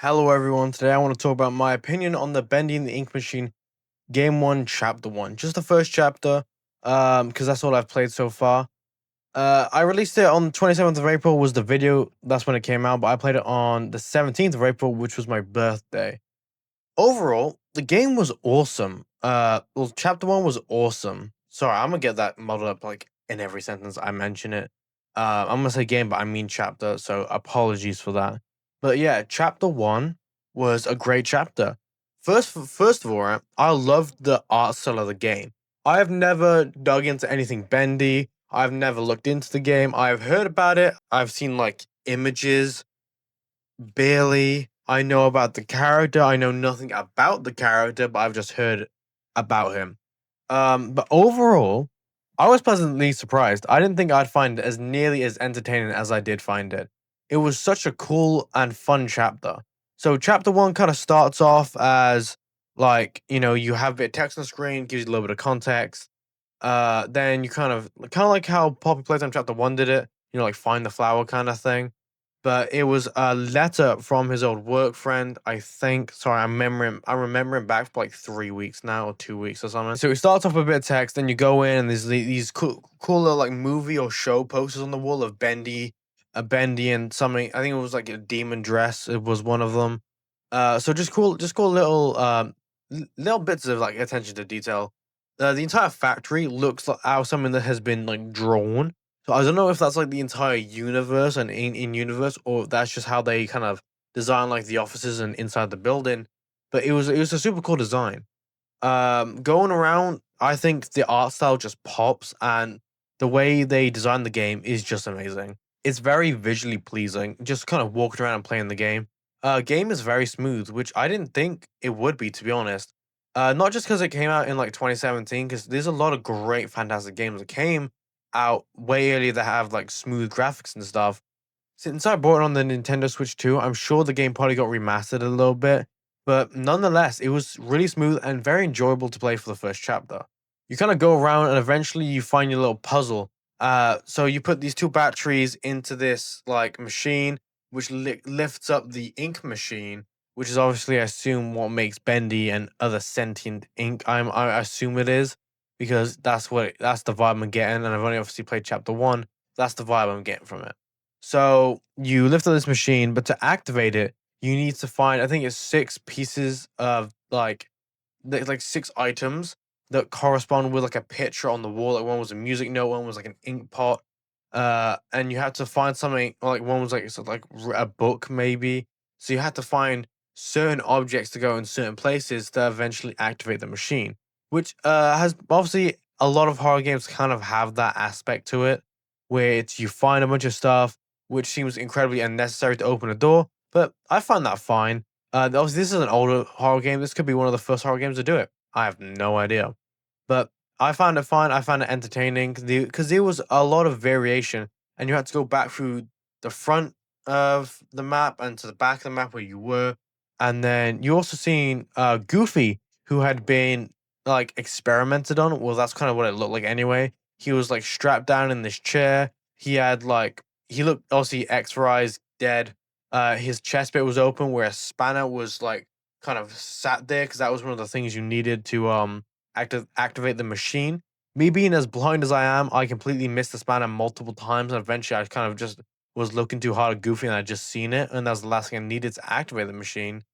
Hello everyone, today I want to talk about my opinion on the Bendy and the Ink Machine Game 1, Chapter 1. Just the first chapter, because that's all I've played so far. I released it on the 27th of April was the video, that's when it came out, but I played it on the 17th of April, which was my birthday. Overall, the game was awesome. Well, Chapter 1 was awesome. Sorry, I'm gonna get that muddled up, like, in every sentence I mention it. I'm gonna say game, but I mean chapter, so apologies for that. But yeah, Chapter 1 was a great chapter. First of all, right, I loved the art style of the game. I have never dug into anything bendy. I've never looked into the game. I've heard about it. I've seen, like, images barely. I know about the character. I know nothing about the character, but I've just heard about him. But overall, I was pleasantly surprised. I didn't think I'd find it as nearly as entertaining as I did find it. It was such a cool and fun chapter. So chapter one kind of starts off as like, you have a bit of text on the screen, gives you a little bit of context. Then you kind of like how Poppy Playtime chapter one did it, like find the flower kind of thing. But it was a letter from his old work friend, I think. Sorry, I'm remembering back for like 3 weeks now or 2 weeks or something. So it starts off with a bit of text, then you go in and there's these cool little like movie or show posters on the wall of Bendy and something. I think it was like a demon dress. It was one of them. So just cool little little bits of like attention to detail. The entire factory looks like how something that has been like drawn, so I don't know if that's like the entire universe and in universe, or if that's just how they kind of design like the offices and inside the building. But it was a super cool design. Going around, I think the art style just pops, and the way they design the game is just amazing. It's very visually pleasing. Just kind of walking around and playing the game. Game is very smooth, which I didn't think it would be, to be honest. Not just because it came out in like 2017, because there's a lot of great, fantastic games that came out way earlier that have like smooth graphics and stuff. Since I bought it on the Nintendo Switch too, I'm sure the game probably got remastered a little bit, but nonetheless, it was really smooth and very enjoyable to play for the first chapter. You kind of go around and eventually you find your little puzzle. So you put these two batteries into this like machine, which lifts up the ink machine, which is obviously, I assume, what makes Bendy and other sentient ink. I assume it is because that's the vibe I'm getting, and I've only obviously played chapter one. That's the vibe I'm getting from it. So you lift up this machine, but to activate it, you need to find, I think it's six pieces of like there's like six items that correspond with like a picture on the wall. Like one was a music note, one was like an ink pot. And you had to find something like one was like a book maybe. So you had to find certain objects to go in certain places to eventually activate the machine, which has obviously a lot of horror games kind of have that aspect to it, where it's you find a bunch of stuff which seems incredibly unnecessary to open a door, but I find that fine. Obviously, this is an older horror game. This could be one of the first horror games to do it. I have no idea, but I found it fun. I found it entertaining because there was a lot of variation, and you had to go back through the front of the map and to the back of the map where you were, and then you also seen Goofy, who had been like experimented on. Well, that's kind of what it looked like anyway. He was like strapped down in this chair. He looked obviously X-Rise dead. His chest bit was open where a spanner was like kind of sat there because that was one of the things you needed to activate the machine. Me being as blind as I am, I completely missed the spanner multiple times, and eventually I kind of just was looking too hard at Goofy and I just seen it, and that was the last thing I needed to activate the machine.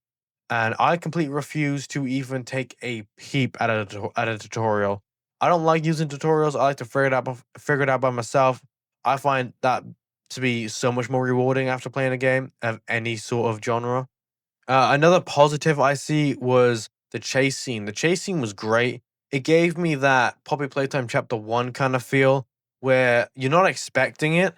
And I completely refuse to even take a peep at a tutorial. I don't like using tutorials. I like to figure it out by myself. I find that to be so much more rewarding after playing a game of any sort of genre. Another positive I see was the chase scene. The chase scene was great. It gave me that Poppy Playtime Chapter 1 kind of feel where you're not expecting it,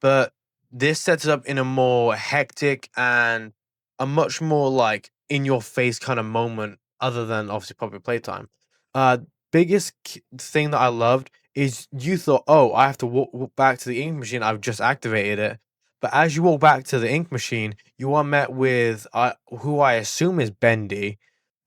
but this sets it up in a more hectic and a much more like in your face kind of moment, other than obviously Poppy Playtime. Uh, thing that I loved is you thought, oh, I have to walk back to the ink machine. I've just activated it. But as you walk back to the ink machine, you are met with who I assume is Bendy,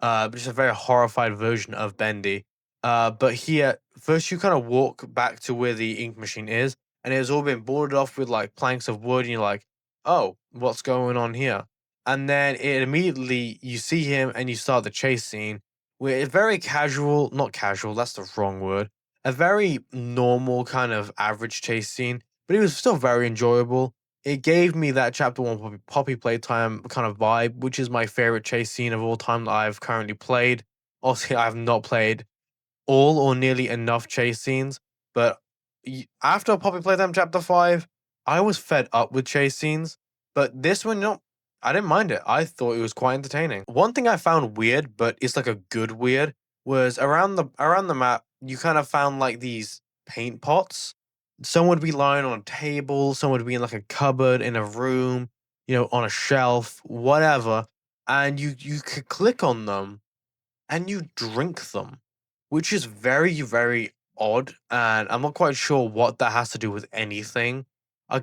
just a very horrified version of Bendy. But here, first you kind of walk back to where the ink machine is, and it's all been boarded off with like planks of wood, and you're like, oh, what's going on here? and then it immediately you see him and you start the chase scene where it's very casual, not casual, that's the wrong word. A very normal kind of average chase scene, but it was still very enjoyable. It gave me that chapter one poppy playtime kind of vibe, which is my favorite chase scene of all time that I've currently played. Obviously, I have not played all or nearly enough chase scenes, but after Poppy Playtime Chapter 5, I was fed up with chase scenes. But this one, no, I didn't mind it. I thought it was quite entertaining. One thing I found weird, but it's like a good weird, was around the map, you kind of found like these paint pots. Some would be lying on a table, some would be in like a cupboard in a room, on a shelf, whatever. And you could click on them and you drink them, which is very, very odd. And I'm not quite sure what that has to do with anything. Uh,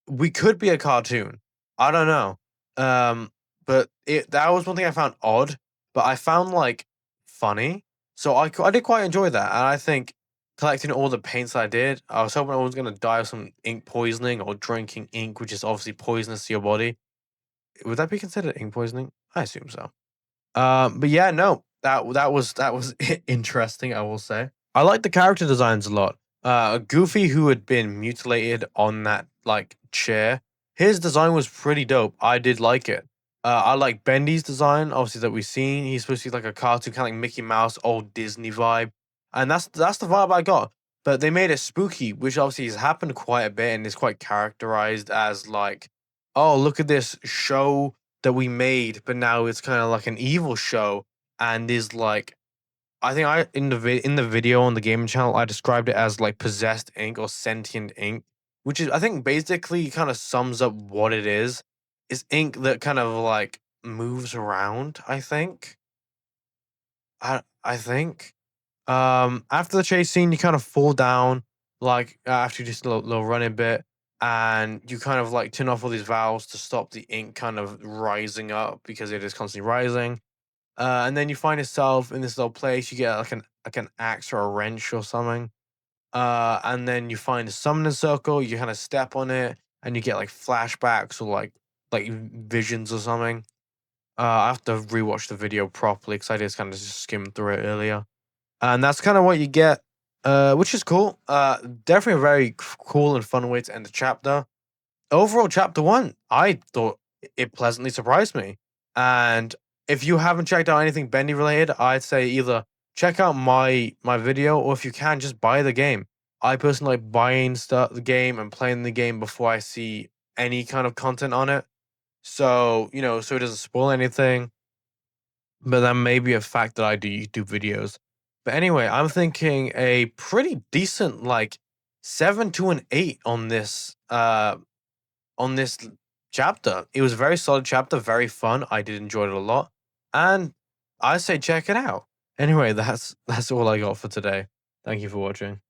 we could be a cartoon. I don't know. Um, but that was one thing I found odd, but I found like funny. So I did quite enjoy that. And I think collecting all the paints I did, I was hoping I was going to die of some ink poisoning or drinking ink, which is obviously poisonous to your body. Would that be considered ink poisoning? I assume so. But yeah, no, that was interesting. I will say I like the character designs a lot. Goofy, who had been mutilated on that like chair, his design was pretty dope. I did like it. I like Bendy's design, obviously that we've seen. He's supposed to be like a cartoon, kind of like Mickey Mouse, old Disney vibe, and that's the vibe I got. But they made it spooky, which obviously has happened quite a bit and is quite characterized as like, oh, look at this show that we made, but now it's kind of like an evil show and is like I think I in the video on the gaming channel I described it as like possessed ink or sentient ink, which is I think basically kind of sums up what it is. Is ink that kind of like moves around, I think. I think. After the chase scene, you kind of fall down, like after just a little running bit, and you kind of like turn off all these valves to stop the ink kind of rising up because it is constantly rising. And then you find yourself in this little place. You get like an axe or a wrench or something. And then you find a summoning circle. You kind of step on it, and you get like flashbacks or like visions or something. I have to rewatch the video properly because I just kind of just skimmed through it earlier, and that's kind of what you get, which is cool. Definitely a very cool and fun way to end the chapter. Overall, chapter one, I thought it pleasantly surprised me. And if you haven't checked out anything Bendy related, I'd say either check out my video, or if you can, just buy the game. I personally like buying the game and playing the game before I see any kind of content on it. So so it doesn't spoil anything. But that may be a fact that I do YouTube videos. But anyway, I'm thinking a pretty decent like 7 to an 8 on this chapter. It was a very solid chapter, very fun. I did enjoy it a lot. And I say check it out. Anyway, that's all I got for today. Thank you for watching.